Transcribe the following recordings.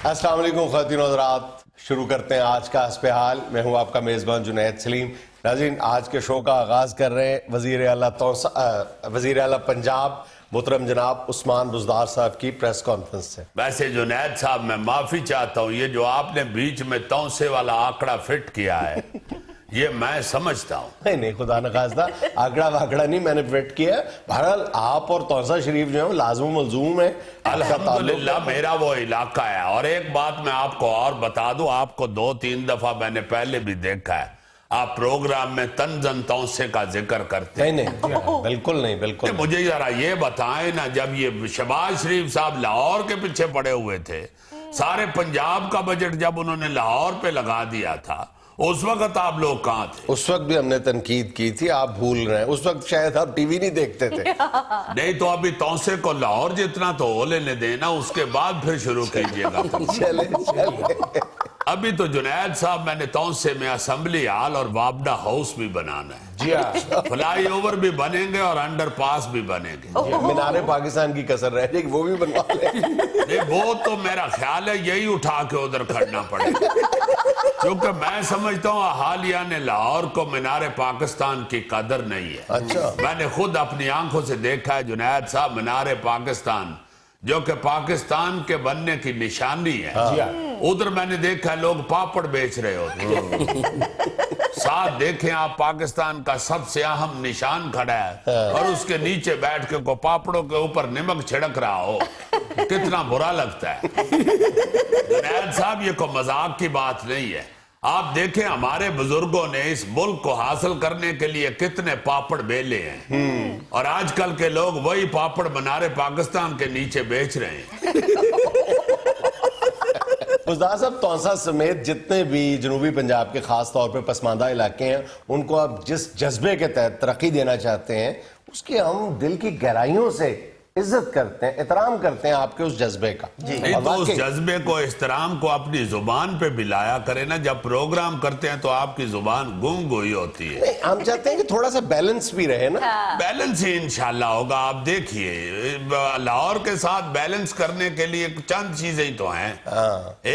السلام علیکم خواتین و حضرات، شروع کرتے ہیں آج کا حسب حال۔ میں ہوں آپ کا میزبان جنید سلیم۔ ناظرین، آج کے شو کا آغاز کر رہے ہیں وزیر اعلیٰ پنجاب محترم جناب عثمان بزدار صاحب کی پریس کانفرنس سے۔ ویسے جنید صاحب میں معافی چاہتا ہوں، یہ جو آپ نے بیچ میں تونسے والا آنکڑا فٹ کیا ہے یہ میں سمجھتا ہوں۔ نہیں خدا نخواستہ آنکڑا واکڑا نہیں میں نے فٹ کیا ہے۔ بہرحال آپ اور توسا شریف جو ہے لازم و ملزوم ہے۔ الحمدللہ میرا وہ علاقہ ہے۔ اور ایک بات میں آپ کو اور بتا دوں، آپ کو 2-3 دفعہ میں نے پہلے بھی دیکھا ہے، آپ پروگرام میں تنزن تونسے کا ذکر کرتے ہیں۔ نہیں بالکل نہیں، بالکل۔ مجھے ذرا یہ بتائیں نا، جب یہ شہباز شریف صاحب لاہور کے پیچھے پڑے ہوئے تھے، سارے پنجاب کا بجٹ جب انہوں نے لاہور پہ لگا دیا تھا، اس وقت آپ لوگ کہاں تھے؟ اس وقت بھی ہم نے تنقید کی تھی، آپ بھول رہے ہیں۔ اس وقت شاید آپ ٹی وی نہیں دیکھتے تھے۔ نہیں تو ابھی تونسے کو لاہور جتنا تو ہو لینے دینا، اس کے بعد پھر شروع کیجئے گا۔ چلے ابھی تو جنید صاحب میں نے تونسے میں اسمبلی ہال اور وابڈا ہاؤس بھی بنانا ہے، جی ہاں، فلائی اوور بھی بنیں گے اور انڈر پاس بھی بنیں گے۔ مینار پاکستان کی کسر رہ جائے گی، وہ بھی بنوا لیں۔ نہیں وہ تو میرا خیال ہے یہی اٹھا کے ادھر کھڑنا پڑے گا، کیونکہ میں سمجھتا ہوں احالیہ نے لاہور کو مینار پاکستان کی قدر نہیں ہے۔ اچھا، میں نے خود اپنی آنکھوں سے دیکھا ہے جنید صاحب، مینار پاکستان جو کہ پاکستان کے بننے کی نشانی ہے، ادھر میں نے دیکھا لوگ پاپڑ بیچ رہے ہوتے، ساتھ دیکھیں آپ پاکستان کا سب سے اہم نشان کھڑا ہے اور اس کے نیچے بیٹھ کے کو پاپڑوں کے اوپر نمک چھڑک رہا ہو، کتنا برا لگتا ہے۔ جنید صاحب یہ کوئی مذاق کی بات نہیں ہے۔ آپ دیکھیں ہمارے بزرگوں نے اس ملک کو حاصل کرنے کے لیے کتنے پاپڑ بیلے ہیں، اور آج کل کے لوگ وہی پاپڑ مینار پاکستان کے نیچے بیچ رہے ہیں۔ بزدار صاحب، تونسا سمیت جتنے بھی جنوبی پنجاب کے خاص طور پہ پسماندہ علاقے ہیں، ان کو آپ جس جذبے کے تحت ترقی دینا چاہتے ہیں، اس کی ہم دل کی گہرائیوں سے عزت کرتے ہیں، احترام کرتے ہیں آپ کے اس جذبے کا۔ نہیں تو اس جذبے کو، احترام کو اپنی زبان پہ بھی لایا کرے نا۔ جب پروگرام کرتے ہیں تو آپ کی زبان گم گوئی ہوتی ہے۔ ہم چاہتے ہیں کہ تھوڑا سا بیلنس بھی رہے نا۔ بیلنس ہی انشاءاللہ ہوگا۔ آپ دیکھیے لاہور کے ساتھ بیلنس کرنے کے لیے چند چیزیں ہی تو ہیں۔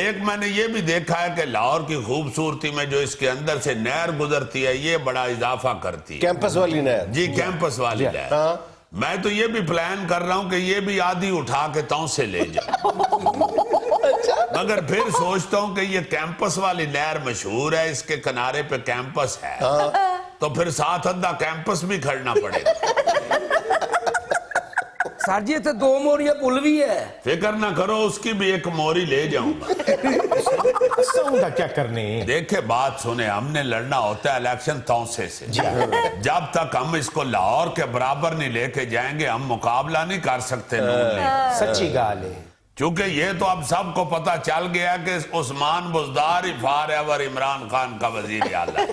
ایک میں نے یہ بھی دیکھا ہے کہ لاہور کی خوبصورتی میں جو اس کے اندر سے نہر گزرتی ہے، یہ بڑا اضافہ کرتی ہے۔ کیمپس والی نہر؟ جی کیمپس والی نہر۔ میں تو یہ بھی پلان کر رہا ہوں کہ یہ بھی آدھی اٹھا کے تونسے لے جائے، مگر پھر سوچتا ہوں کہ یہ کیمپس والی نہر مشہور ہے، اس کے کنارے پہ کیمپس ہے، تو پھر ساتھ ادھا کیمپس بھی کھڑنا پڑے گا۔ سر جی اتنے 2 موریاں پل بھی ہے، فکر نہ کرو، اس کی بھی ایک موری لے جاؤں گا۔ سونگا کیا کرنے؟ دیکھیں بات سنیں، ہم نے لڑنا ہوتا ہے الیکشن تونسے سے۔ جب تک ہم اس کو لاہور کے برابر نہیں لے کے جائیں گے، ہم مقابلہ نہیں کر سکتے نون لیگ۔ سچی گال ہے، چونکہ یہ تو اب سب کو پتا چل گیا کہ عثمان بزدار ہی فارغ عمران خان کا وزیر اعلیٰ۔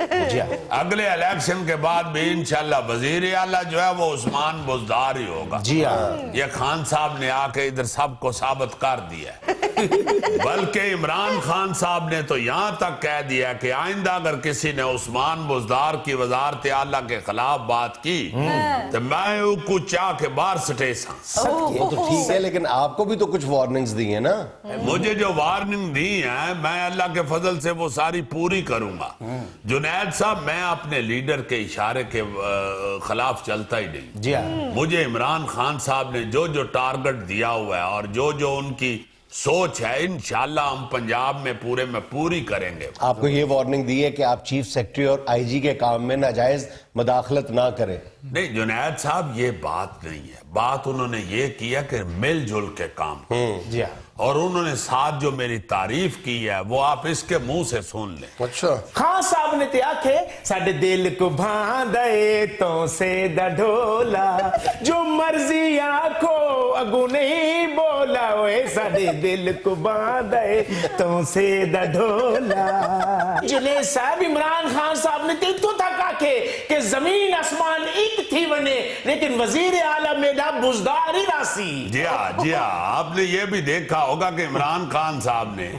اگلے الیکشن کے بعد بھی انشاءاللہ وزیر اعلیٰ جو ہے وہ عثمان بزدار ہی ہوگا۔ جی ہاں، یہ خان صاحب نے آ کے ادھر سب کو ثابت کر دیا ہے۔ بلکہ عمران خان صاحب نے تو یہاں تک کہہ دیا کہ آئندہ اگر کسی نے عثمان بزدار کی وزارت اعلیٰ کے خلاف بات کی تو میں کو چاہ کے باہر سٹیساں۔ وہ تو ٹھیک ہے، لیکن آپ کو بھی تو کچھ وارننگز دی ہیں نا۔ مجھے جو وارننگ دی ہیں میں اللہ کے فضل سے وہ ساری پوری کروں گا۔ جنید صاحب، میں اپنے لیڈر کے اشارے کے خلاف چلتا ہی نہیں۔ جی ہاں، مجھے عمران خان صاحب نے جو جو ٹارگٹ دیا ہوا ہے اور جو جو ان کی سوچ ہے، انشاءاللہ ہم پنجاب میں پوری کریں گے۔ آپ کو یہ وارننگ دی ہے کہ آپ چیف سیکرٹری اور آئی جی کے کام میں ناجائز مداخلت نہ کریں۔ نہیں جنید صاحب، یہ بات نہیں ہے۔ بات انہوں نے یہ کیا کہ مل جل کے کام، جی ہاں، اور انہوں نے ساتھ جو میری تعریف کی ہے وہ آپ اس کے منہ سے سن لیں۔ اچھا، خان صاحب نے تے آکھے ساڈے دل کو بھاندے تو سے دا ڈھولا، جو مرضی آکھو اگو نہیں بولا، اوے ساڈے دل کو بھاندے تو سے دا ڈھولا۔ جنید صاحب، عمران خان صاحب نے تے تو تک آکھے کہ زمین آسمان ایک تھی ونے، لیکن وزیر اعلیٰ میڈا بزدار ہی راسی۔ جی ہاں، آپ نے یہ بھی دیکھا ہوگا کہ عمران خان صاحب نے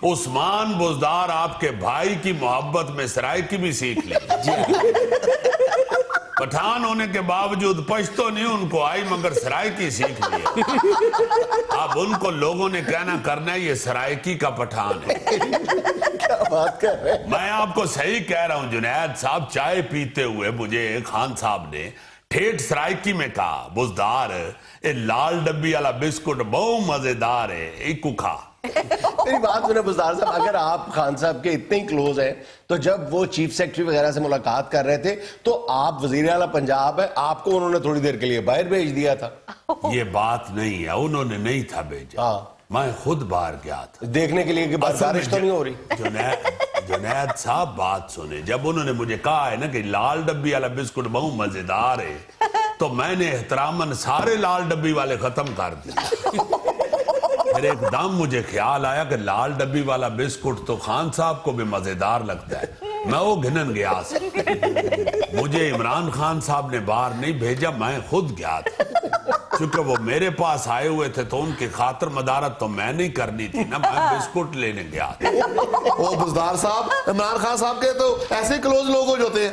عثمان بزدار آپ کے بھائی کی محبت میں سرائے کی بھی سیکھ لی۔ पठान होने के बावजूद पश्तो नहीं उनको आई मगर सराइकी सीख ली। अब उनको लोगों ने कहना करना है ये सराइकी का पठान है। क्या बात कर रहे हैं? मैं आपको सही कह रहा हूं जुनैद साहब, चाय पीते हुए मुझे खान साहब ने ठेठ सराइकी में कहा, बुजदार ये लाल डब्बी वाला बिस्कुट बहुत मजेदार है, एक खा। मेरी बात सुने बुज़दार साहब, अगर आप खान साहब के इतने ही क्लोज हैं तो जब वो चीफ सेक्रेटरी वगैरह से मुलाकात कर रहे थे तो आप वजीर आला पंजाब है, आपको उन्होंने थोड़ी देर के लिए बाहर भेज दिया था। ये बात नहीं है, उन्होंने नहीं था भेजा, हाँ। मैं खुद बाहर गया था देखने के लिए कि बारिश तो नहीं हो रही। जुनैद साहब बात सुने, जब उन्होंने मुझे कहा है ना कि लाल डब्बी वाला बिस्कुट बहुत मजेदार है, तो मैंने एहतरामन सारे लाल डब्बी वाले खत्म कर दिए। फिर एकदम मुझे ख्याल आया कि लाल डब्बी वाला बिस्कुट तो खान साहब को भी मजेदार लगता है, मैं वो घिनन गया। मुझे इमरान खान साहब ने बाहर नहीं भेजा, मैं खुद गया था, क्योंकि वो मेरे पास आए हुए थे तो उनकी खातर मदारत तो मैं नहीं करनी थी ना, मैं बिस्कुट लेने गया था। ओ बुज़दार साहब, इमरान खान साहब के तो ऐसे क्लोज लोग हो जाते हैं।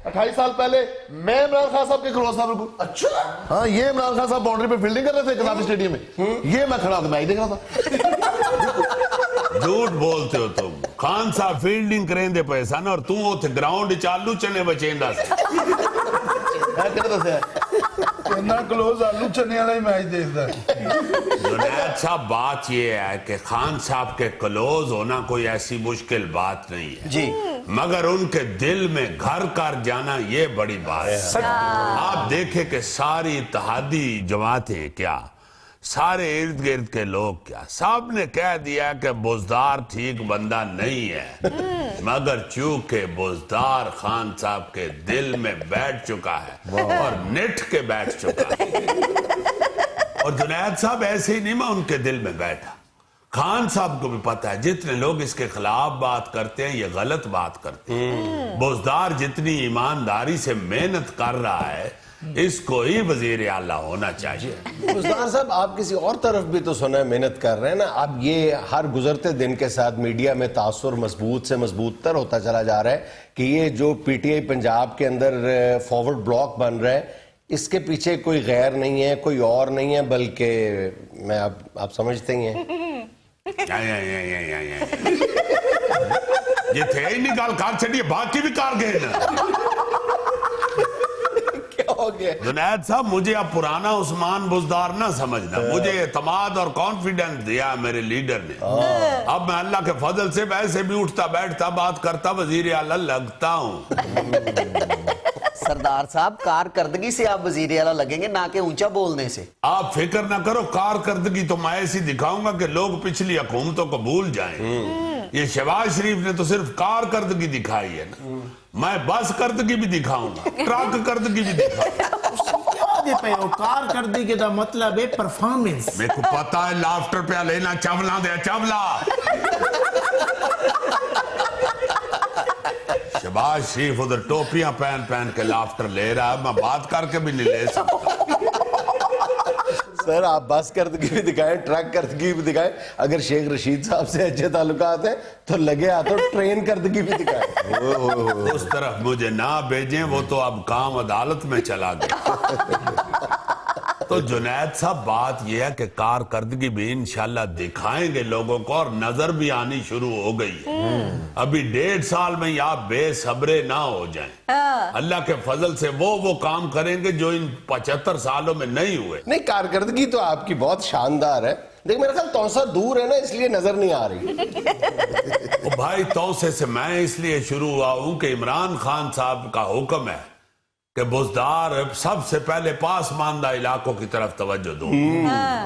28 साल पहले मैं इमरान खान साहब के क्लोज था बिल्कुल। अच्छा, हाँ, ये इमरान खान साहब बाउंड्री पे फील्डिंग कर रहे थे कसाबी स्टेडियम में, ये मैं खड़ा था, मैं ही देख रहा था। झूठ बोलते हो तुम, खान साहब फील्डिंग करेंदे पे सन और तू उथे ग्राउंड चालू चने बचेंदा सी। इतना क्लोज आलू चने वाला ही मैच देखता जुनैद साहब, बात ये है कि खान साहब के क्लोज होना कोई ऐसी मुश्किल बात नहीं है जी, मगर उनके दिल में घर कर जाना ये बड़ी बात है। आप देखें कि सारी इत्तेहादी जमातें क्या, सारे इर्द गिर्द के लोग क्या, सब ने कह दिया कि बुज़दार ठीक बंदा नहीं है, मगर चूंकि बुज़दार खान साहब के दिल में बैठ चुका है और निठ के बैठ चुका है। और जुनैद साहब ऐसे ही नहीं, मैं उनके दिल में बैठा, खान साहब को भी पता है जितने लोग इसके खिलाफ बात करते हैं ये गलत बात करते हैं। बुज़दार जितनी ईमानदारी से मेहनत कर रहा है इसको ही वजीर आला होना चाहिए। बुज़दार साहब, आप किसी और तरफ भी तो सुना है मेहनत कर रहे हैं ना। अब ये हर गुजरते दिन के साथ मीडिया में तासुर मजबूत से मजबूत तर होता चला जा रहा है कि ये जो पीटीआई पंजाब के अंदर फॉरवर्ड ब्लॉक बन रहा है, इसके पीछे कोई गैर नहीं है, कोई और नहीं है, बल्कि मैं आप समझते ही हैं। ये थे ही नहीं गल कर छड़िए, बाकी भी कर गए ना। क्या हो गया जुनैद साहब, मुझे अब पुराना उस्मान बुज़दार ना समझना, मुझे एतमाद और कॉन्फिडेंस दिया मेरे लीडर ने। अब मैं अल्लाह के फजल से वैसे भी उठता बैठता बात करता वजीर आला लगता हूँ। सरदार साहब, कारकर्दगी से आप वजीर आला लगेंगे, ना कि ऊंचा बोलने से। आप फिक्र ना करो, कारकर्दगी तो मैं ऐसी दिखाऊंगा कि लोग पिछली हुकूमतों को भूल जाएं। ये शहबाज शरीफ ने तो सिर्फ कारकर्दगी दिखाई है ना, मैं बस करदगी भी दिखाऊंगा, ट्रक करदगी भी दिखाऊंगा। कारकर्दगी का मतलब है परफॉर्मेंस। मेरे को पता है लाफ्टर पे लेना चावला दे चावला। शहबाज शरीफ उधर टोपियां पहन पहन के लाफ्टर ले रहा है, मैं बात करके भी नहीं ले सकता। सर, आप बस करदगी भी दिखाएं, ट्रक करदगी भी दिखाएं, अगर शेख रशीद साहब से अच्छे ताल्लुकात हैं तो लगे हाथों ट्रेन करदगी भी दिखाएं। उस तरफ मुझे ना भेजें, वो तो अब काम अदालत में चला गया। तो जुनैद साहब, बात यह है कि कारकर्दगी भी इंशाल्लाह दिखाएंगे लोगों को, और नजर भी आनी शुरू हो गई है। अभी 1.5 साल में आप बेसब्रे ना हो जाएं। अल्लाह के फजल से वो काम करेंगे जो इन 75 सालों में नहीं हुए। नहीं, कारकर्दगी तो आपकी बहुत शानदार है, लेकिन मेरा ख्याल तौसा दूर है ना, इसलिए नजर नहीं आ रही। ओ भाई, तौसे से मैं इसलिए शुरू हुआ हूं कि इमरान खान साहब का हुक्म है कि बुज़दार सबसे पहले पासमानदा इलाकों की तरफ तवज्जो दो।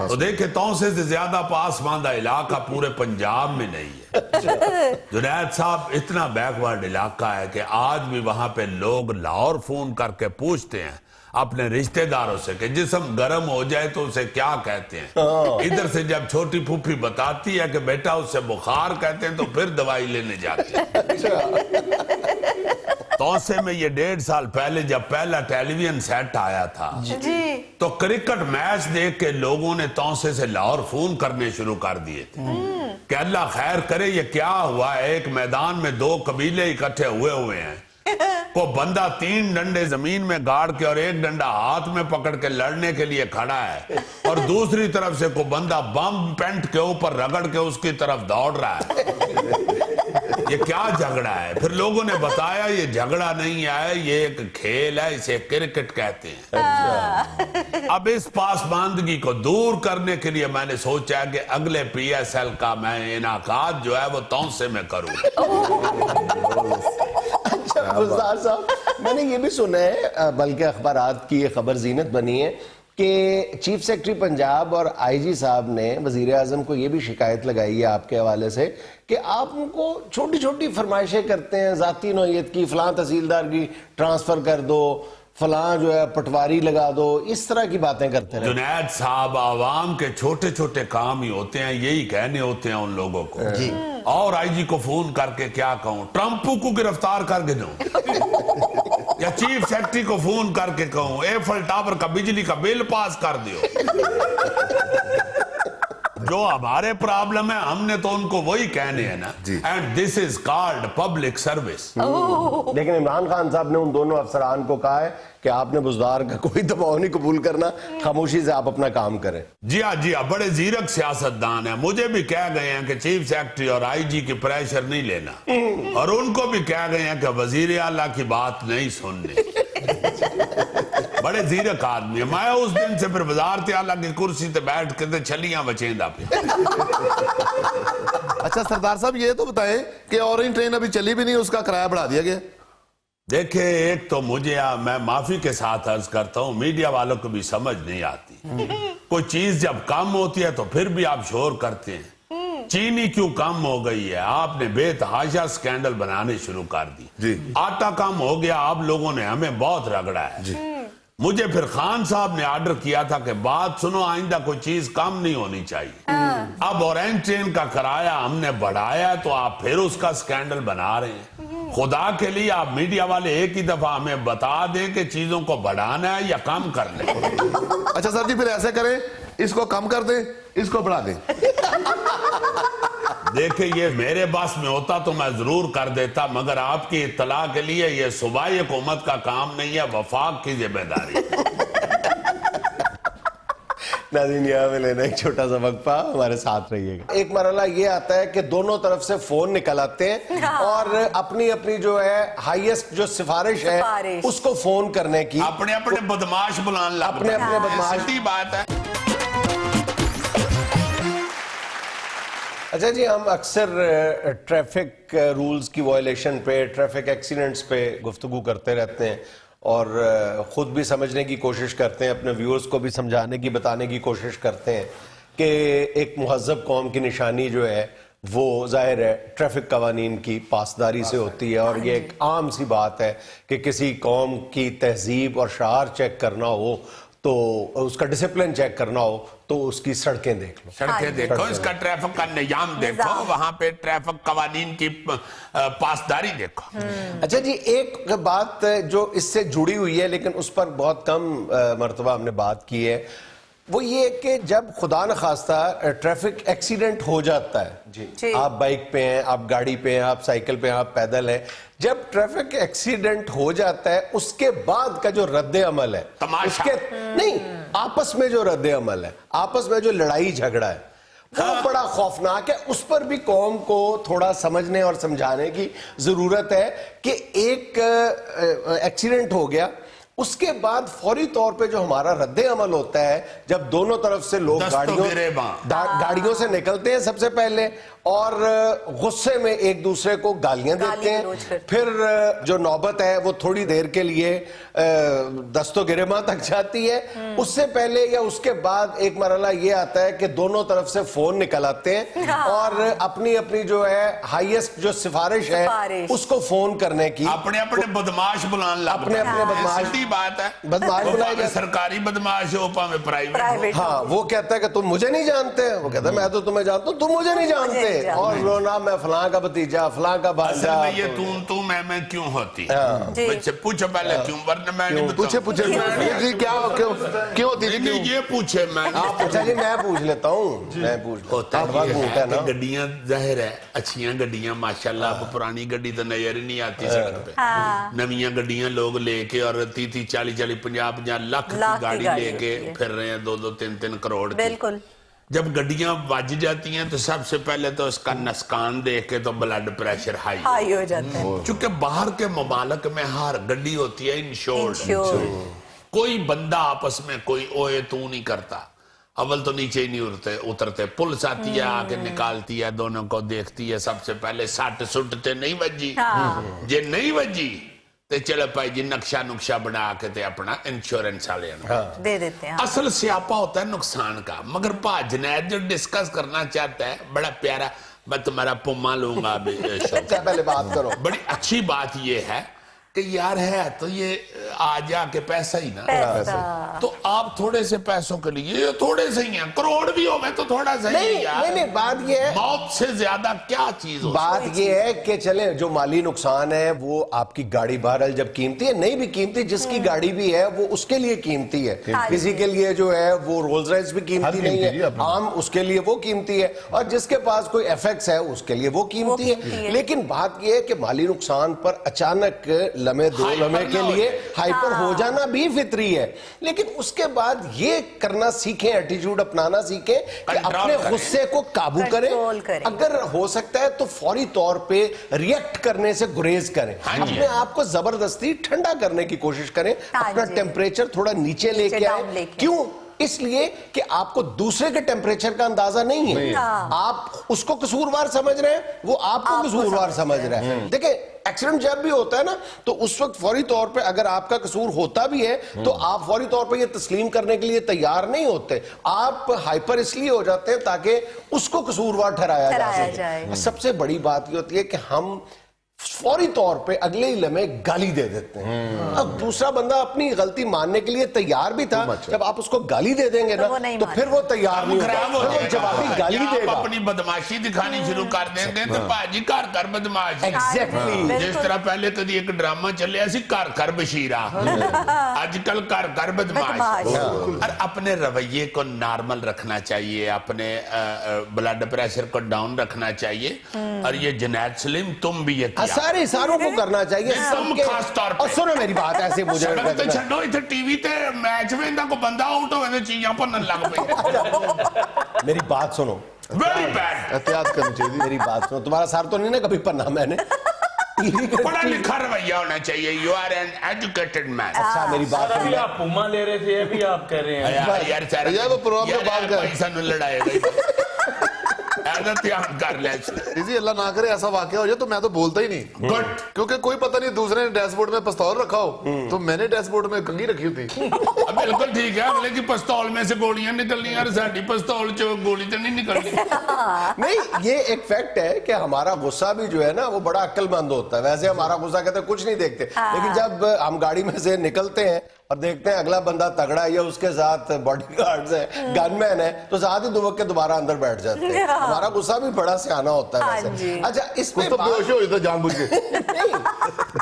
तो देखे, तौसे से ज्यादा पासमानदा इलाका पूरे पंजाब में नहीं है। जुनैद साहब, इतना बैकवर्ड इलाका है कि आज भी वहां पे लोग लाहौर फोन करके पूछते हैं अपने रिश्तेदारों से कि जिस्म गर्म हो जाए तो उसे क्या कहते हैं। इधर से जब छोटी फूफी बताती है कि बेटा उसे बुखार कहते हैं, तो फिर दवाई लेने जाते हैं। तौसे में ये 1.5 साल पहले जब पहला टेलीविजन सेट आया था तो क्रिकेट मैच देख के लोगों ने तौसे से लाहौर फोन करने शुरू कर दिए थे कि अल्लाह खैर करे, ये क्या हुआ है, एक मैदान में 2 कबीले इकट्ठे हुए हैं, کو بندہ 3 ڈنڈے زمین میں گاڑ کے اور 1 ڈنڈا ہاتھ میں پکڑ کے لڑنے کے لیے کھڑا ہے اور دوسری طرف سے کو بندہ بم پینٹ کے اوپر رگڑ کے اس کی طرف دوڑ رہا ہے، یہ کیا جھگڑا ہے؟ پھر لوگوں نے بتایا یہ جھگڑا نہیں ہے، یہ ایک کھیل ہے، اسے کرکٹ کہتے ہیں۔ اب اس پاسماندگی کو دور کرنے کے لیے میں نے سوچا کہ اگلے پی ایس ایل کا میں انعقاد جو ہے وہ تونسے میں کروں۔ اچھا بزدار صاحب، میں نے یہ بھی سنا ہے، بلکہ اخبارات کی یہ خبر زینت بنی ہے کہ چیف سیکرٹری پنجاب اور آئی جی صاحب نے وزیر اعظم کو یہ بھی شکایت لگائی ہے آپ کے حوالے سے کہ آپ ان کو چھوٹی چھوٹی فرمائشیں کرتے ہیں ذاتی نوعیت کی، فلاں تحصیلدار کی ٹرانسفر کر دو، فلاں جو ہے پٹواری لگا دو، اس طرح کی باتیں کرتے رہے۔ جنید صاحب، عوام کے چھوٹے چھوٹے کام ہی ہوتے ہیں، یہی کہنے ہوتے ہیں ان لوگوں کو۔ اور آئی جی کو فون کر کے کیا کہوں؟ ٹرمپو کو گرفتار کر کے دوں یا چیف سیکرٹری کو فون کر کے کہوں ایفل ٹاور کا بجلی کا بل پاس کر دیو؟ جو ہمارے پرابلم ہے ہم نے تو ان کو وہی کہنے ہیں نا۔ And this is called public service. لیکن عمران خان صاحب نے ان دونوں افسران کو کہا ہے کہ آپ نے بزدار کا کوئی دباؤ نہیں قبول کرنا، خاموشی سے آپ اپنا کام کریں۔ جی ہاں، بڑے زیرک سیاستدان ہیں، مجھے بھی کہہ گئے ہیں کہ چیف سیکرٹری اور آئی جی کی پریشر نہیں لینا، اور ان کو بھی کہہ گئے ہیں کہ وزیر اعلیٰ کی بات نہیں سننی۔ بڑے زیرک آدمی ہیں۔ میں اس دن سے پھر وزارت اعلیٰ کی کرسی تے بیٹھ کے تے چھلیاں بچیندہ پہ۔ اچھا سردار صاحب یہ تو بتائیں کہ اورنج ٹرین ابھی چلی بھی نہیں، اس کا کرایہ بڑھا دیا گیا؟ دیکھیں، ایک تو میں معافی کے ساتھ عرض کرتا ہوں، میڈیا والوں کو بھی سمجھ نہیں آتی۔ کوئی چیز جب کم ہوتی ہے تو پھر بھی آپ شور کرتے ہیں۔ چینی کیوں کم ہو گئی ہے؟ آپ نے بے تحاشا سکینڈل بنانے شروع کر دی۔ آٹا کم ہو گیا، آپ لوگوں نے ہمیں بہت رگڑا ہے۔ مجھے پھر خان صاحب نے آرڈر کیا تھا کہ بات سنو، آئندہ کوئی چیز کم نہیں ہونی چاہیے۔ اب اورنج ٹرین کا کرایہ ہم نے بڑھایا تو آپ پھر اس کا سکینڈل بنا رہے ہیں۔ خدا کے لیے آپ میڈیا والے ایک ہی دفعہ ہمیں بتا دیں کہ چیزوں کو بڑھانا ہے یا کم کرنا ہے۔ اچھا سر جی، پھر ایسے کریں، اس کو کم کر دیں، اس کو بڑھا دیں۔ دیکھیں، یہ میرے بس میں ہوتا تو میں ضرور کر دیتا، مگر آپ کی اطلاع کے لیے یہ صوبائی حکومت کا کام نہیں ہے، وفاق کی ذمہ داری۔ ناظرین، یہاں میں لینا ایک چھوٹا سا وقفہ، ہمارے ساتھ رہیے گا۔ ایک مرحلہ یہ آتا ہے کہ دونوں طرف سے فون نکل آتے ہیں اور اپنی اپنی جو ہے ہائیسٹ جو سفارش ہے اس کو فون کرنے کی، اپنے اپنے بدماش بلان لگتا ہے۔ اپنے اپنے بدماش۔ سیدھی بات ہے۔ اچھا جی، ہم اکثر ٹریفک رولز کی وائلیشن پہ، ٹریفک ایکسیڈنٹس پہ گفتگو کرتے رہتے ہیں اور خود بھی سمجھنے کی کوشش کرتے ہیں، اپنے ویورز کو بھی سمجھانے کی، بتانے کی کوشش کرتے ہیں کہ ایک مہذب قوم کی نشانی جو ہے وہ ظاہر ہے ٹریفک قوانین کی پاسداری سے ہوتی ہے، اور یہ ایک عام سی بات ہے کہ کسی قوم کی تہذیب اور شعار چیک کرنا ہو تو اس کا ڈسپلن چیک کرنا ہو تو اس کی سڑکیں دیکھ لو، سڑکیں دیکھو، اس کا ٹریفک کا نظام دیکھو، وہاں پہ ٹریفک قوانین کی پاسداری دیکھو۔ اچھا جی، ایک بات جو اس سے جڑی ہوئی ہے لیکن اس پر بہت کم مرتبہ ہم نے بات کی ہے، وہ یہ کہ جب خدا نخواستہ ٹریفک ایکسیڈنٹ ہو جاتا ہے، آپ بائک پہ ہیں، آپ گاڑی پہ ہیں، آپ سائیکل پہ ہیں، آپ پیدل ہیں، جب ٹریفک ایکسیڈنٹ ہو جاتا ہے اس کے بعد کا جو رد عمل ہے، اس کے نہیں، آپس میں جو رد عمل ہے، آپس میں جو لڑائی جھگڑا ہے، وہ بڑا خوفناک ہے۔ اس پر بھی قوم کو تھوڑا سمجھنے اور سمجھانے کی ضرورت ہے کہ ایک ایکسیڈنٹ ہو گیا، اس کے بعد فوری طور پہ جو ہمارا رد عمل ہوتا ہے، جب دونوں طرف سے لوگ گاڑیوں سے نکلتے ہیں سب سے پہلے اور غصے میں ایک دوسرے کو گالیاں دیتے ہیں، پھر جو نوبت ہے وہ تھوڑی دیر کے لیے دست و گریباں تک جاتی ہے، اس سے پہلے یا اس کے بعد ایک مرحلہ یہ آتا ہے کہ دونوں طرف سے فون نکل آتے ہیں اور اپنی اپنی جو ہے ہائیسٹ جو سفارش ہے اس کو فون کرنے کی، اپنے اپنے بدماش بلان لگتا ہے۔ اپنے اپنے بدماش، سیدھی بات ہے، بدماش بلائے گئے، سرکاری بدماش ہو پا میں پرائیویٹ۔ ہاں، وہ کہتا ہے کہ تم مجھے نہیں جانتے، وہ کہتا ہے میں تو تمہیں جانتا ہوں، تم مجھے نہیں جانتے، भतीजा। और लो ना मैं फलां का भतीजा, फलां का असल भांजा। में ये तू मैं क्यों होती है? जी। मुझसे पूछो पहले क्यों, वरना मैं नहीं पूछे बताऊं। पूछे जी क्या क्यों क्यों होती थी नहीं, क्यों? ये पूछे मैं अच्छा जी मैं पूछ लेता हूँ, मैं पूछ होता आपका ये घूंट है है कि ना। गड्डियां जाहिर है अच्छियां गड्डियां माशाल्लाह, अब पुरानी गड्डी तो नजर ही नहीं आती सड़क पे। नवियां गड्डियां लोग लेके और 30 40 50 लाख की लाख की गाड़ी गाड़ी लेके होती है। फिर रहे हैं 2 3 करोड़ की। बिल्कुल। जब गड्डियां बज जाती हैं तो सबसे पहले तो इसका नुकसान देख के तो ब्लड प्रेशर हाई हाई हो जाता है। चूंकि बाहर के ममालक में हर गड्डी होती है इंश्योर्ड। इंश्योर्ड। कोई बंदा आपस में कोई ओए तू नहीं करता, अव्वल तो नीचे ही नहीं उतरते। पुलिस आती है आके निकालती है, दोनों को देखती है, सबसे पहले सट सुट ते नहीं बजी, जे नहीं बजी ते चलो भाई जी नक्शा नुक्शा बना के ते अपना इंश्योरेंस वाले दे देते हैं। असल स्यापा होता है नुकसान का। मगर जुनैद जो डिस्कस करना चाहता है बड़ा प्यारा, मैं तुम्हारा पुम्मा लूंगा अभी अच्छा पहले बात करो। बड़ी अच्छी बात ये है कि यार है तो ये आ जाके पैसा ही ना, पैसा। तो आप थोड़े से पैसों के लिए, ये थोड़े से ही हैं, करोड़ भी हो गए तो थोड़ा सा ही नहीं है यार। नहीं नहीं, बात ये है, मौत से ज्यादा क्या चीज हो बात ये है कि चले जो माली नुकसान है वो आपकी गाड़ी बहरहाल जब कीमती है, नहीं भी कीमती, जिसकी गाड़ी भी है वो उसके लिए कीमती है। किसी के लिए जो है वो रोल्स रॉयस भी कीमती नहीं है, आम उसके लिए वो कीमती है, और जिसके पास कोई एफएक्स है उसके लिए वो कीमती है। लेकिन बात ये है कि माली नुकसान पर अचानक लम्हे दो लम्हे के लिए हाइपर हो जाना भी फितरी है, लेकिन उसके बाद ये करना सीखें, एटीट्यूड अपनाना सीखें कि अपने गुस्से को काबू करें। अगर हो सकता है तो फौरी तौर पे रिएक्ट करने से गुरेज करें, अपने आप को जबरदस्ती ठंडा करने की कोशिश करें, अपना टेम्परेचर थोड़ा नीचे लेके आए। क्यों? इसलिए कि आपको दूसरे के टेम्परेचर का अंदाजा नहीं है, आप उसको कसूरवार समझ रहे हैं, वो आपको कसूरवार समझ रहा है। देखिए एक्सीडेंट जब भी होता है ना तो उस वक्त फौरी तौर पे अगर आपका कसूर होता भी है तो आप फौरी तौर पे ये तस्लीम करने के लिए तैयार नहीं होते, आप हाइपर इसलिए हो जाते हैं ताकि उसको कसूरवार ठहराया जा सके। सबसे बड़ी बात ये होती है कि हम फौरी तौर पे अगले ही लम्हे गाली दे देते हैं। अब दूसरा बंदा अपनी गलती मानने के लिए तैयार भी था, जब आप उसको गाली दे देंगे ना तो फिर वो तैयार नहीं होगा, फिर वो जवाबी गाली देगा। अपनी बदमाशी दिखानी शुरू कर देंगे तो भाजी घर घर बदमाश। एग्जैक्टली जिस तरह पहले कभी एक ड्रामा चले ऐसी घर घर बशीरा, आजकल घर घर बदमाश। और अपने रवैये को नॉर्मल रखना चाहिए, अपने ब्लड प्रेशर को डाउन रखना चाहिए। और ये जुनैद सलीम तुम भी ये सारे सारों को करना चाहिए, सबके खास तौर पे। और सुनो मेरी बात, ऐसे मुझे तो छड्डो इधर टीवी ते मैच में इंदा को बंदा आउट होवे तो चीज़ां भनन लग पई। मेरी बात सुनो, वेरी बैड। एहतियात करनी चाहिए। मेरी बात सुनो, तुम्हारा सर तो नहीं ना कभी पन्ना मैंने पढ़ा लिखा रवैया होना चाहिए, you are an educated man. अच्छा मेरी बात सुन ले। आप पुम्मा ले रहे थे अभी आप कर रहे हैं। यार सारा यार वो प्रोग्राम में बात कर पैसा न लड़ाएगा, ऐसा ध्यान कर ले। जी अल्लाह ना करे ऐसा वाकया हो जाए तो मैं तो बोलता ही नहीं, गुड। क्योंकि कोई पता नहीं दूसरे ने डैशबोर्ड में पिस्तौल रखा हो तो मैंने डैशबोर्ड में कंघी रखी थी। बिल्कुल ठीक है, अगले की पिस्तौल में से गोलियां निकलनी और साडी पिस्तौल से गोली तो नहीं निकलनी। नहीं ये एक फैक्ट है कि हमारा गुस्सा भी जो है ना वो बड़ा अक्लमंद होता है। वैसे हमारा गुस्सा कहते हैं कुछ नहीं देखते, लेकिन जब हम गाड़ी में से निकलते हैं और देखते हैं अगला बंदा तगड़ा है या उसके साथ बॉडीगार्ड्स है, गनमैन है, तो साथ ही दुबक के दोबारा अंदर बैठ जाते हैं। हमारा गुस्सा भी बड़ा सियाना होता है वैसे। अच्छा इसमें तो बेहोश हो जाता जानबूझ के। नहीं,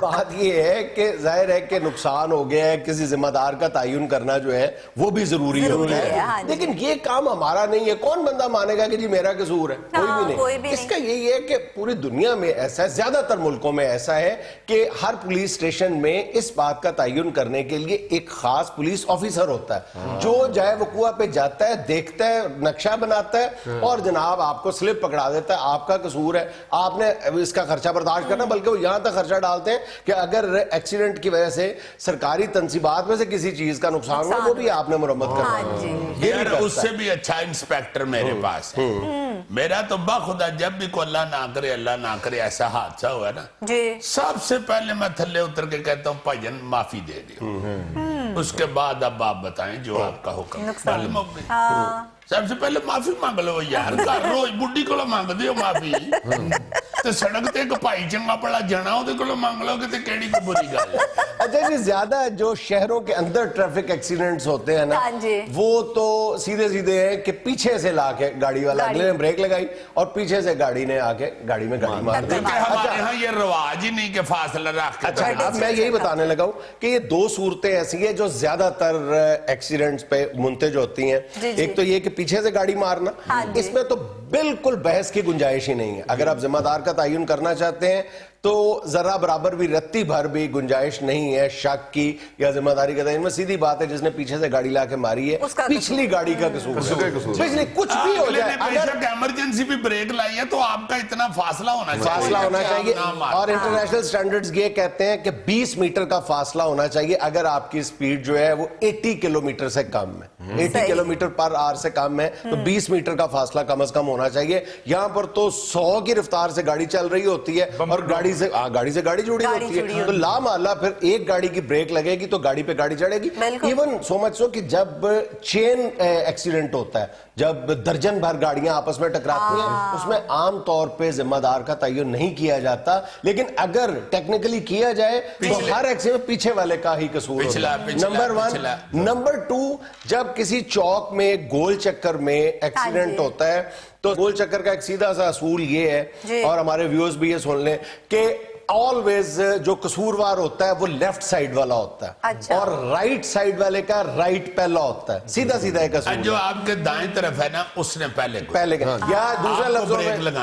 बात ये है कि जाहिर है कि नुकसान हो गया है, किसी जिम्मेदार का तयन करना जो है वो भी जरूरी होता है, लेकिन ये काम हमारा नहीं है। कौन बंदा मानेगा कि जी मेरा कसूर है? कोई भी नहीं। इसका यही है कि पूरी दुनिया में ऐसा है, ज्यादातर मुल्कों में ऐसा है कि हर पुलिस स्टेशन में इस बात का तयन करने के लिए एक खास पुलिस ऑफिसर होता है जो जाए वकुआ पे जाता है, देखता है, नक्शा बनाता है और जनाब आपको स्लिप पकड़ा देता है, आपका कसूर है, आपने इसका खर्चा बर्दाश्त करना। बल्कि वो यहां तक खर्चा डालते हैं कि अगर एक्सीडेंट की वजह से सरकारी तंसीबात में से किसी चीज का नुकसान हुआ वो भी आपने मुरम्मत करना। यार उससे भी अच्छा इंस्पेक्टर मेरे पास है। मेरा तो बाखुदा जब भी कोई अल्लाह ना करे ऐसा हादसा हुआ ना जी, सबसे पहले मैं थल्ले उतर के कहता हूँ भाईजान माफी दे दियो, उसके बाद अब आप बताएं जो आपका हुक्म। سب سے پہلے معافی مانگ لو یار گھر روز بڈھی کو مانگ دیو معافی تو سڑک تے ایک بھائی چنگا پڑا جانا وہ کو مانگ لو کہ کیڑی کو بری گل ہے. اچھا جی زیادہ جو شہروں کے اندر ٹریفک ایکسیڈنٹس ہوتے ہیں نا ہاں جی. وہ تو سیدھے سیدھے ہیں کہ پیچھے سے لا کے گاڑی والا اگلے نے بریک لگائی اور پیچھے سے گاڑی نے آ کے گاڑی میں گاڑی مار دی. کیونکہ ہمارے ہاں یہ رواج ہی نہیں کہ فاصلہ رکھ کے اچھا اب میں یہی بتانے لگا ہوں کہ یہ دو صورتیں ایسی ہیں جو زیادہ تر ایکسیڈنٹس پہ منتج ہوتی ہیں. ایک تو یہ کہ پیچھے سے گاڑی مارنا, اس میں تو بالکل بحث کی گنجائش ہی نہیں ہے. اگر آپ ذمہ دار کا تعین کرنا چاہتے ہیں تو ذرا برابر بھی رتی بھر بھی گنجائش نہیں ہے شک کی یا ذمہ داری کا تعین میں. سیدھی بات ہے جس نے پیچھے سے گاڑی لا کے ماری ہے پچھلی گاڑی کا قصور ہے, پچھلی کچھ بھی ہو جائے. اگر ایمرجنسی بھی بریک لائی ہے تو آپ کا اتنا فاصلہ ہونا چاہیے اور انٹرنیشنل سٹینڈرڈز یہ کہتے ہیں کہ 20 میٹر کا فاصلہ ہونا چاہیے اگر آپ کی سپیڈ جو ہے وہ 80 کلومیٹر سے کم ہے, 80 کلومیٹر پر آور سے کم ہے تو 20 میٹر کا فاصلہ کم از کم ہونا چاہیے. یہاں پر تو 100 کی رفتار سے گاڑی چل رہی ہوتی ہے اور گاڑی سے گاڑی جڑی ہوتی ہے تو لا محالہ پھر ایک گاڑی کی بریک لگے گی تو گاڑی پہ گاڑی چڑھے گی. ایون سو مچ سو کہ جب چین ایکسیڈنٹ ہوتا ہے, جب درجن بھر گاڑیاں آپس میں ٹکراتی ہیں, اس میں عام طور پہ ذمہ دار کا تعین نہیں کیا جاتا, لیکن اگر ٹیکنیکلی کیا جائے تو ہر ایکسیڈنٹ میں پیچھے والے کا ہی قصور ہوتا ہے. نمبر 1. نمبر 2, جب کسی چوک میں گول چکر میں ایکسیڈنٹ ہوتا ہے تو گول چکر کا ایک سیدھا سا اصول یہ ہے اور ہمارے ویورز بھی یہ سن لیں کہ آلویز جو قصوروار ہوتا ہے وہ لیفٹ سائیڈ والا ہوتا ہے اور رائٹ سائیڈ والے کا رائٹ پہلا ہوتا ہے. سیدھا سیدھا ایک اصول جو آپ کے دائیں طرف ہے نا اس نے پہلے یا دوسرے لفظوں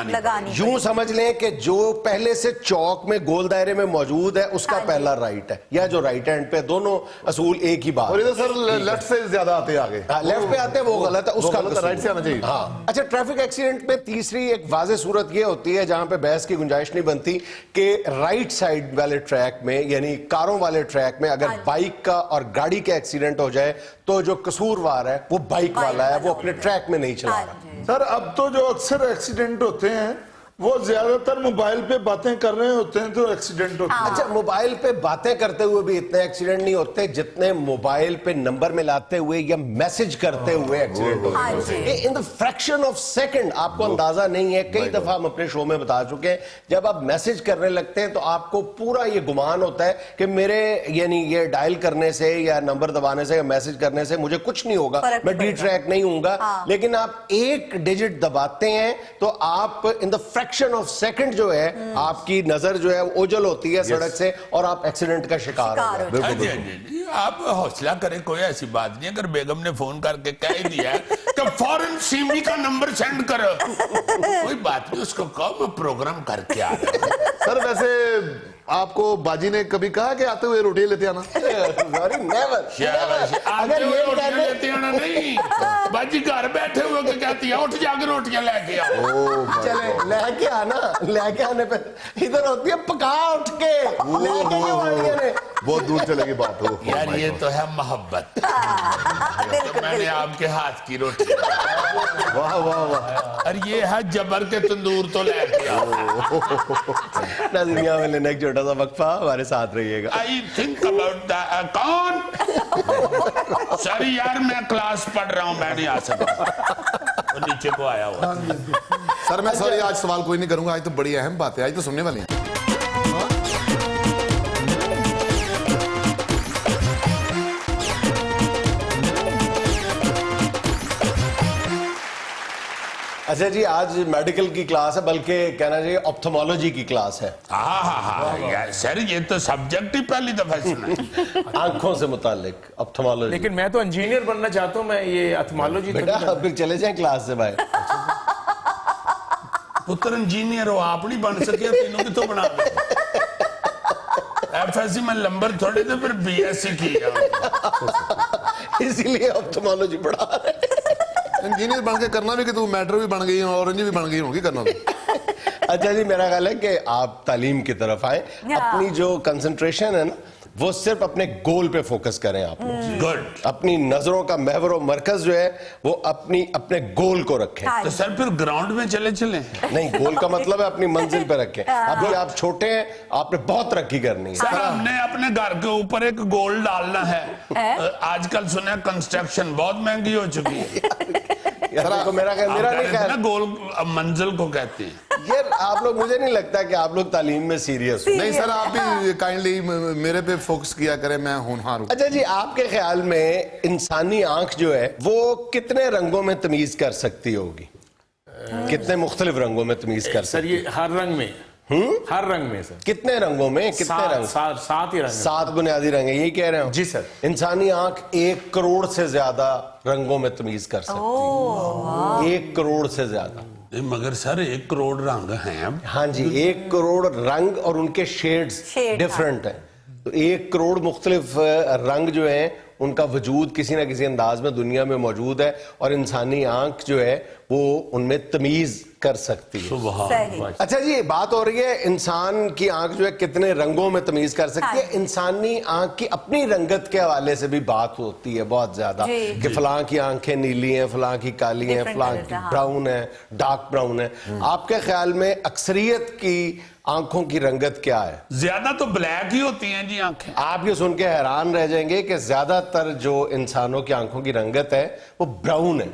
میں یوں سمجھ لیں کہ جو پہلے سے چوک میں گول دائرے میں موجود ہے اس کا پہلا رائٹ ہے یا جو رائٹ ہینڈ پہ. دونوں اصول ایک ہی بات. اور ادھر سر لیفٹ سے زیادہ آتے آگے, لیفٹ پہ آتے ہیں وہ غلط ہے, اس کا رائٹ سے آنا چاہیے. ہاں اچھا ٹریفک ایکسیڈنٹ میں تیسری ایک واضح صورت یہ ہوتی ہے جہاں پہ بحث کی گنجائش نہیں بنتی کہ رائٹ سائیڈ والے ٹریک میں یعنی کاروں والے ٹریک میں اگر بائک کا اور گاڑی کا ایکسیڈنٹ ہو جائے تو جو قصوروار ہے وہ بائک والا ہے, وہ اپنے ٹریک میں نہیں چلا رہا. سر اب تو جو اکثر ایکسیڈنٹ ہوتے ہیں وہ زیادہ تر موبائل پہ باتیں کر رہے ہوتے ہیں تو ایکسیڈنٹ ہوتے ہیں. اچھا موبائل پہ باتیں کرتے ہوئے بھی اتنے ایکسیڈنٹ نہیں ہوتے جتنے موبائل پہ نمبر ملاتے ہوئے یا میسج کرتے ہوئے ایکسیڈنٹ ہوتے ہیں. ان the fraction of second آپ کو اندازہ نہیں ہے, کئی دفعہ ہم اپنے شو میں بتا چکے ہیں, جب آپ میسج کرنے لگتے ہیں تو آپ کو پورا یہ گمان ہوتا ہے کہ میرے یعنی یہ ڈائل کرنے سے یا نمبر دبانے سے یا میسج کرنے سے مجھے کچھ نہیں ہوگا, میں ڈی ٹریک نہیں ہوں گا. لیکن آپ ایک ڈیجٹ دباتے ہیں تو آپ ان the fraction of second جو ہے آپ کی نظر جو ہے اوجل ہوتی ہے سڑک سے اور آپ ایکسیڈنٹ کا شکار ہو جائے. آپ حوصلہ کریں, کوئی ایسی بات نہیں. اگر بیگم نے فون کر کے کہہ دیا کہ فوراً سیمی کا نمبر سینڈ کرو, کوئی بات نہیں, اس کو کہو میں پروگرام کر کے آ رہا ہوں. سر ویسے آپ کو باجی نے کبھی کہا کہ آتے ہوئے روٹی لیتے آنا؟ اگر یہ روٹیاں لیتے آنا نہیں, باجی گھر بیٹھے ہوئے کہ کہتی ہے اٹھ جا کے روٹیاں لے کے آؤ. چلے لے کے آنا, لے کے آنے پہ ادھر ہوتی ہے پکا اٹھ کے لے کے کیوں آنی ہے, بہت دور چلے گی بات. یار یہ تو ہے محبت, میں نے آپ کے ہاتھ کی روٹی, واہ واہ واہ, اور یہ ہے جبر کے تندور تو لے کے آؤ. دنیا میں لینے ایک چھوٹا سا وقفہ, ہمارے ساتھ رہیے گا. I think about that. کون سر یار میں کلاس پڑھ رہا ہوں, میں نہیں آ سکتا, وہ نیچے کو آیا ہوا. سر میں سوری آج سوال کوئی نہیں کروں گا, آج تو بڑی اہم بات ہے, آج تو سننے والی ہیں. اچھا جی آج میڈیکل کی کلاس ہے, بلکہ کہنا چاہیے آپتھمالوجی کی کلاس ہے. ہاں یار سر یہ تو سبجیکٹ ہی پہلی دفعہ سنا, آنکھوں سے متعلق آپتھمالوجی. لیکن میں تو انجینئر بننا چاہتا ہوں, میں یہ آپتھمالوجی. بیٹا پھر چلے جائیں کلاس سے باہر. پتر انجینئر ہو, آپ نہیں بن سکے, تینوں کی تو بنا دیں. ایف ایس سی میں لمبر تھوڑے تھے, پھر بی ایس سی کی, اسی لیے آپتھمالوجی پڑھا رہے ہیں. انجینئر بن کے کرنا بھی کہ تو میٹرو بھی بن گئی ہیں, اورنج بھی بن گئی ہوگی کرنا تو. اچھا جی میرا خیال ہے کہ آپ تعلیم کی طرف آئیں, اپنی جو کنسنٹریشن ہے نا وہ صرف اپنے گول پہ فوکس کریں. آپ گڈ, اپنی نظروں کا محور و مرکز جو ہے وہ اپنے گول کو رکھیں. تو سر پھر گراؤنڈ میں چلے نہیں, گول کا مطلب ہے اپنی منزل پہ رکھیں. ابھی آپ چھوٹے ہیں, آپ نے بہت ترقی کرنی ہے. سر ہم نے اپنے گھر کے اوپر ایک گول ڈالنا ہے. آج کل سنا کنسٹرکشن بہت مہنگی ہو چکی ہے, यार देखो मेरा आप मेरा कह नहीं रहे थे ख्याल ना गोल मंजिल को कहते हैं। यार आप लोग, मुझे नहीं लगता कि आप लोग तालीम में सीरियस हो। नहीं सर, आप भी काइंडली मेरे पे फोकस किया करें, मैं होनहार हूँ। अच्छा जी, आपके ख्याल में इंसानी आंख जो है वो कितने रंगों में तमीज कर सकती होगी? कितने मुख्तलिफ रंगों में तमीज कर सर सकती? ये हर रंग में, हर रंग में सर, कितने रंगों में? कितने रंग? सात ही रंग हैं। 7 बुनियादी रंग है, यही कह रहे हो? जी सर। इंसानी आंख 1 करोड़ से ज्यादा रंगों में तमीज कर सकती है। 1 करोड़ से ज्यादा। नहीं, मगर सर 1 करोड़ रंग हैं। हाँ जी, 1 करोड़ रंग और उनके शेड्स Shade, डिफरेंट हैं। तो 1 करोड़ मुख्तलिफ रंग जो हैं उनका वजूद किसी ना किसी अंदाज में दुनिया में मौजूद है, और इंसानी आंख जो है वो उनमें तमीज कर सकती है। सुबह सही। अच्छा जी, बात हो रही है इंसान की आंख जो है कितने रंगों में तमीज कर सकती है। हाँ। इंसानी आंख की अपनी रंगत के हवाले से भी बात होती है बहुत ज्यादा, जी। कि फलां की आंखें नीली हैं, फलां की काली हैं, Different फलां colours की हैं, हाँ। ब्राउन है, डार्क ब्राउन है। आपके ख्याल में अक्सरियत की आंखों की रंगत क्या है? ज्यादा तो ब्लैक ही होती हैं जी आंखें। आप ये सुन के हैरान रह जाएंगे कि ज्यादातर जो इंसानों की आंखों की रंगत है वो ब्राउन है।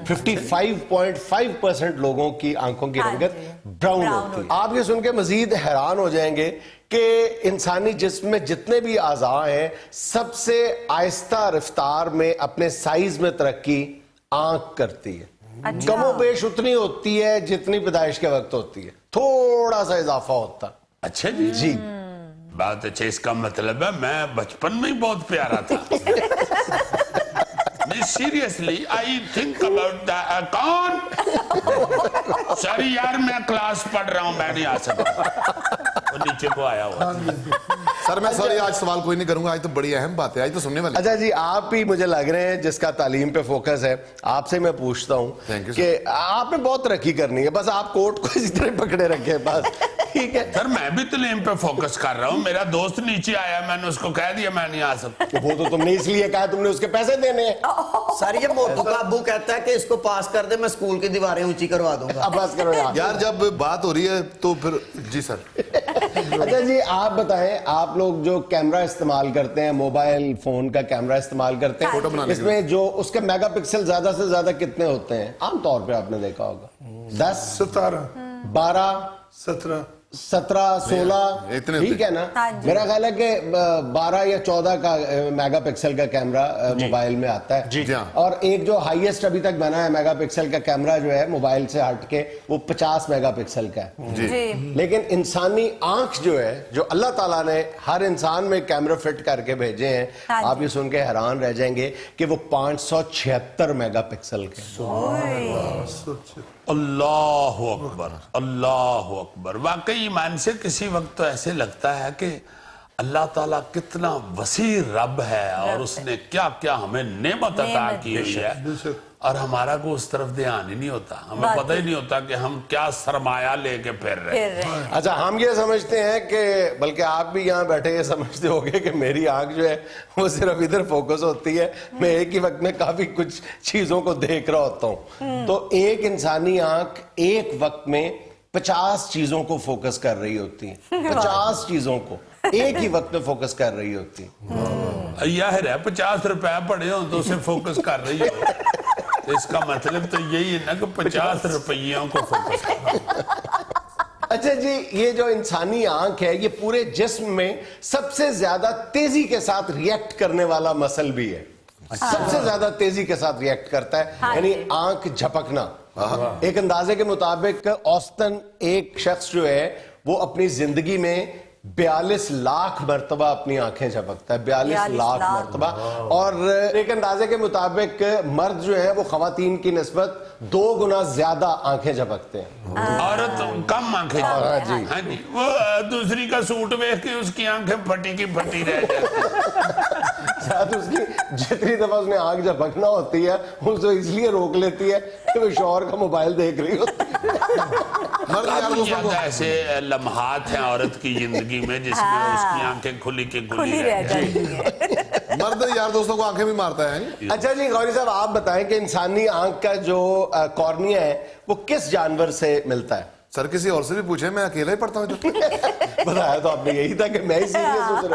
55.5% लोगों की आंखों की हाँ रंगत जी, ब्राउन brown होती है। होती है। आप ये सुन के मजीद हैरान हो जाएंगे कि इंसानी जिस्म में जितने भी आज़ा हैं सबसे आहिस्ता रफ्तार में अपने साइज में तरक्की आंख करती है। अच्छा। कमोबेश उतनी होती है जितनी पैदाइश के वक्त होती है, थोड़ा सा इजाफा होता अच्छा जी। जी। बात अच्छा, इसका मतलब है मैं बचपन में ही बहुत प्यारा था। नहीं सीरियसली, आई थिंक अबाउट कौन? सॉरी यार, मैं क्लास पढ़ रहा हूँ, मैं नहीं आ सकता। वो नीचे को आया हुआ। सर मैं सॉरी, आज सवाल कोई नहीं करूंगा, आज तो बड़ी अहम बात है, आज तो सुनने वाले। अच्छा जी, आप ही मुझे लग रहे हैं जिसका तालीम पे फोकस है, आपसे मैं पूछता हूं Thank you, कि आपने बहुत तरक्की करनी है, बस आप कोर्ट को इसी तरह पकड़े रखे बस, ठीक है? सर मैं भी तालीम पे फोकस कर रहा हूँ। मेरा दोस्त नीचे आया, मैंने उसको कह दिया मैं नहीं आ सकता। वो तो तुमने इसलिए कहा, तुमने उसके पैसे देने हैं। सर ये मोटू का अब्बू कहता है कि इसको पास कर दे, मैं स्कूल की दीवारें ऊंची करवा दूंगा। अब बस करो यार। यार जब बात हो रही है तो फिर जी सर। अच्छा जी, आप बताएं, आप लोग जो कैमरा इस्तेमाल करते हैं, मोबाइल फोन का कैमरा इस्तेमाल करते हैं, फोटो बनाने के इसमें जो उसके मेगापिक्सल ज्यादा से ज्यादा कितने होते हैं आमतौर पे? आपने देखा होगा 10, 17, 12, 17, 17, 16, इतने ठीक होते है ना? हाँ जी। मेरा ख्याल है कि 12 या 14 का मेगापिक्सल का कैमरा मोबाइल में आता है। जी हाँ। और एक जो हाईएस्ट अभी तक बना है मेगापिक्सल का कैमरा जो है मोबाइल से हट के, वो 50 मेगापिक्सल का है। जी। लेकिन इंसानी आंख जो है, जो अल्लाह ताला ने हर इंसान में कैमरा फिट करके भेजे हैं, हाँ आप जी। ये सुन के हैरान रह जाएंगे कि वो 576 मेगापिक्सल के। अल्लाह अकबर, अल्लाह अकबर। वाकई ईमान से किसी वक्त तो ऐसे लगता है कि अल्लाह ताला कितना वसी रब है, और उसने क्या क्या हमें नेमत अता की हुई है, और हमारा को उस तरफ ध्यान ही नहीं होता। हमें बात पता ही नहीं होता कि हम क्या सरमाया लेके फिर रहे हैं। फिर रहे। अच्छा, हम ये समझते हैं कि, बल्कि आप भी यहाँ बैठे ये समझते होंगे कि मेरी आंख जो है वो सिर्फ इधर फोकस होती है, मैं एक ही वक्त में काफी कुछ चीजों को देख रहा होता हूँ। तो एक इंसानी आंख एक वक्त में 50 चीजों को फोकस कर रही होती है। 50 चीजों को एक ही वक्त में फोकस कर रही होती है। यह है 50 रुपए पड़े हो तो उसे फोकस कर रही हो, तो इसका मतलब तो यही है ना कि 50 रुपयों को फोकस करना। अच्छा जी, ये जो इंसानी आंख है ये पूरे जिस्म में सबसे ज्यादा तेजी के साथ रिएक्ट करने वाला मसल भी है। सबसे ज्यादा तेजी के साथ रिएक्ट करता है, हाँ यानी जी। आंख झपकना। एक अंदाजे के मुताबिक औसतन एक शख्स जो है वो अपनी जिंदगी में 42 लाख मरतबा अपनी आंखें झपकता है। 42 लाख मरतबा। और एक अंदाजे के मुताबिक मर्द जो है वो खवातीन की निस्बत 2 गुना ज्यादा आंखें झपकते हैं। औरत कम आंखें। हाँ जी। हाँ जी, वो दूसरी का सूट देख के उसकी आंखें फटी की फटी रह जाती। शायद उसकी जितनी दफा उसने आंख झपकना होती है उसको इसलिए रोक लेती है कि वो शौहर का मोबाइल देख रही होती है। मर्द यार काफी दोस्तों को ज्यादा ऐसे लम्हात हैं औरत की जिंदगी में जिसमें हाँ। उसकी आंखें खुली की खुली खुली रह रह जाती जाती है। मर्द यार दोस्तों को आंखें भी मारता है। अच्छा जी, गौरी साहब आप बताएं कि इंसानी आंख का जो कॉर्निया है वो किस जानवर से मिलता है? सर किसी और से भी पूछे, मैं अकेला ही पढ़ता हूँ। बताया तो आपने यही था कि मैं ही सीरियस हूँ।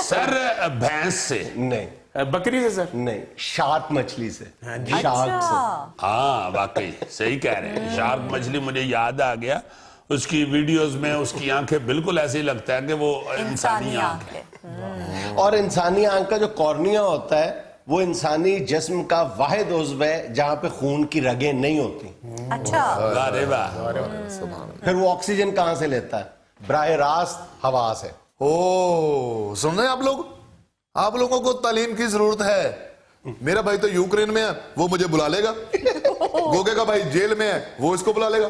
सर भैंस से। नहीं, बकरी से सर? नहीं, शार्क मछली से। शार्क से। हाँ वाकई सही कह रहे हैं, शार्क मछली मुझे याद आ गया, उसकी वीडियोस में उसकी आंखें बिल्कुल ऐसे ही लगता है कि वो इंसानी आंख है। और इंसानी आंख का जो कॉर्निया होता है वो इंसानी जिस्म का वाहिद उज़्व है जहां पे खून की रगें नहीं होती। अच्छा। अरे वाह, फिर वो ऑक्सीजन कहां से लेता है? बराह रास्त हवा से। ओ सुन रहे हैं आप लोगों को तालीम की जरूरत है। मेरा भाई तो यूक्रेन में है, वो मुझे बुला लेगा। गोगे का भाई जेल में है, वो इसको बुला लेगा।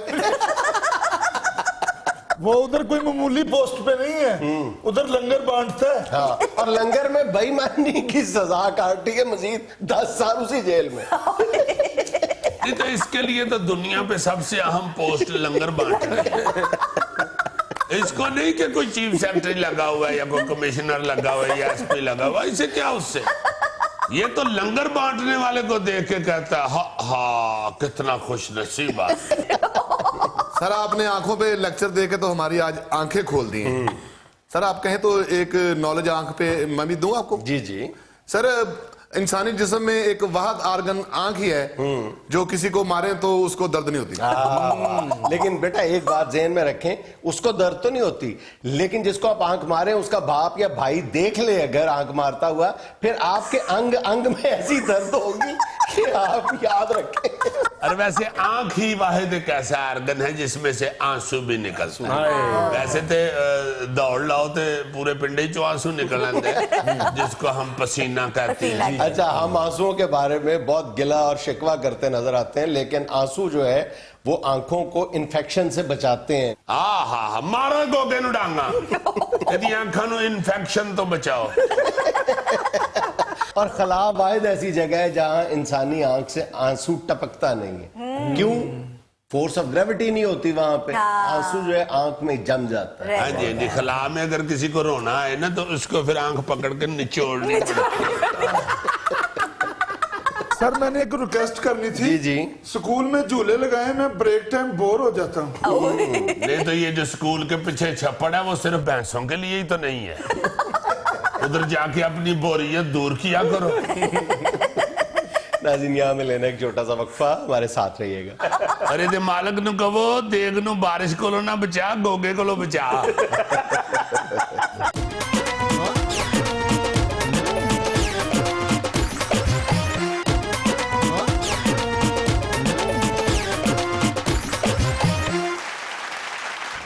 वो उधर कोई मामूली पोस्ट पे नहीं है, उधर लंगर बांटता है। हाँ, और लंगर में बेईमानी की सजा काटी है मजीद 10 साल उसी जेल में। नहीं तो इसके लिए तो दुनिया पे सबसे अहम पोस्ट लंगर बांट रहे हैं। इसको नहीं कि कोई चीफ सेक्रेटरी लगा हुआ है या कोई कमिश्नर लगा हुआ है या एसपी लगा हुआ है, इसे क्या उससे। ये तो लंगर बांटने वाले को देख के कहता है हा कितना खुश नसीब आदमी। सर आपने आंखों पे लेक्चर दे के तो हमारी आज आंखें खोल दी हैं। सर आप कहें तो एक नॉलेज आंख पे मैं भी दूं आपको। जी जी। सर इंसानी जिस्म में एक वाहद आर्गन आंख ही है जो किसी को मारे तो उसको दर्द नहीं होती। लेकिन बेटा एक बात ज़हन में रखें, उसको दर्द तो नहीं होती, लेकिन जिसको आप आंख मारे उसका बाप या भाई देख ले अगर आंख मारता हुआ, फिर आपके अंग अंग में ऐसी दर्द होगी कि आप याद रखें। और वैसे आंख ही वाहिद एक ऐसा आर्गन है जिसमें से आंसू भी निकलते हैं। वैसे तो दौड़ लाओ तो पूरे पिंडे चो आंसू निकल आते हैं जिसको हम पसीना कहते हैं। अच्छा, हम आंसुओं के बारे में बहुत गिला और शिकवा करते नजर आते हैं, लेकिन आंसू जो है वो आंखों को इन्फेक्शन से बचाते हैं। हाँ मारो गोगे नु डांगा यदि आंखों नु इन्फेक्शन तो बचाओ। और खला वाहिद ऐसी जगह है जहां इंसानी आंख से आंसू टपकता नहीं है। क्यों? फोर्स ऑफ ग्रेविटी नहीं होती वहां पे। आंसू जो है आंख में जम जाता है। हाँ जी, खला में अगर किसी को रोना है ना तो उसको फिर आंख पकड़ के निचोड़नी पड़ती। सर मैंने एक रिक्वेस्ट करनी थी। जी जी। स्कूल में झूले लगाए, मैं ब्रेक टाइम बोर हो जाता हूँ। नहीं तो ये जो स्कूल के पीछे छप्पड़ है वो सिर्फ भैंसों के लिए ही तो नहीं है, उधर जाके अपनी बोरियत दूर किया करो। नाज़रीन यहाँ में लेना एक छोटा सा वक्फा, हमारे साथ रहिएगा। अरे दे मालक नु कहो देग नु बारिश कोलो ना बचा, गोगे कोलो बचा।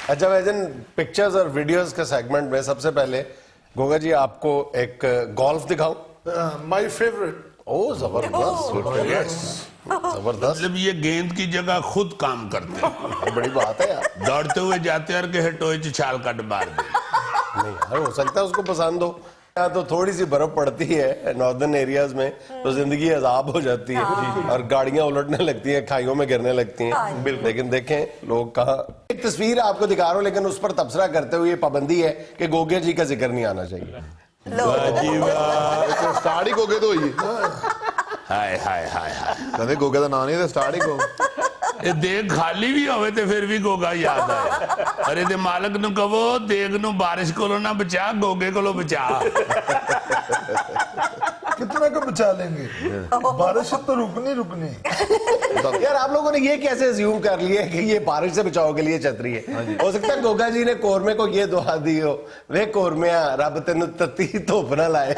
अच्छा वैजन, पिक्चर्स और वीडियोस के सेगमेंट में सबसे पहले गोगा जी आपको एक गोल्फ दिखाऊं। My favourite. ओ जबरदस्त, जबरदस्त। मतलब ये गेंद की जगह खुद काम करते हैं। बड़ी बात है यार। दौड़ते हुए जाते हैं और के टोए च छाल कट मार दे। नहीं यार, हो सकता है उसको पसंद हो। यहाँ तो थोड़ी सी बर्फ पड़ती है नॉर्दर्न एरियाज में तो जिंदगी अजाब हो जाती है और गाड़ियां उलटने लगती हैं, खाइयों में गिरने लगती हैं। लेकिन देखें लोग कहाँ। एक तस्वीर आपको दिखा रहा हूँ लेकिन उस पर तबसरा करते हुए पाबंदी है कि गोगे जी का जिक्र नहीं आना चाहिए। स्टार्ट ही गोगे तो हुई। हाय हाय हाय हाय। कहते गोगे का नाम नहीं था, स्टार्ट ही गो। ये देग खाली भी होवे ते फिर भी गोगा याद आए। अरे दे मालक नु कहो देग नु बारिश कोलो ना बचा, गोगे कोलो बचा। कितना का बचा लेंगे, बारिश तो रुकनी। यार आप लोगों ने ये कैसे अज्यूम कर लिया कि ये बारिश से बचाव के लिए छतरी है? हो सकता है गोगा जी ने कोरमे को ये दुआ दी हो, वे कोरमिया रब तेनु तत्ती धुप ना लाए।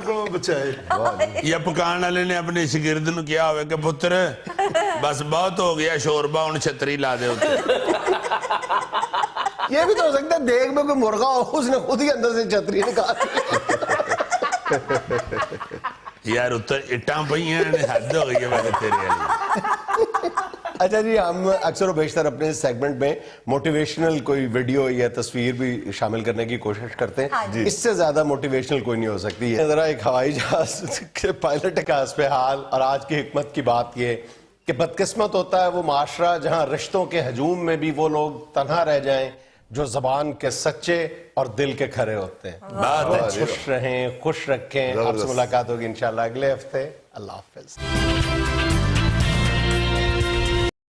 को बचाए। ये पकाने वाले ने अपने शागिर्द नु किया होवे कि पुत्र बस बहुत हो गया शोरबा, हुन छतरी ला दे उत्ते। ये भी तो हो सकता है देख में कोई मुर्गा हो, उसने खुद ही अंदर से छतरी निकाल यार उत्तर इट्टां पईयां ने हद हो गई है मेरे तेरे वाली। अच्छा जी, हम अक्सर और बेशतर अपने सेगमेंट में मोटिवेशनल कोई वीडियो या तस्वीर भी शामिल करने की कोशिश करते हैं। इससे ज्यादा मोटिवेशनल कोई नहीं हो सकती है। जरा एक हवाई जहाज के पायलट का हस्बे हाल और आज की हिकमत की बात ये कि बदकिस्मत होता है वो माशरा जहां रिश्तों के हजूम में भी वो लोग तन्हा रह जाएं जो जबान के सच्चे और दिल के खरे होते हैं। खुश रहें, खुश रखें। आपसे मुलाकात होगी इंशाल्लाह अगले हफ्ते। अल्लाह हाफिज।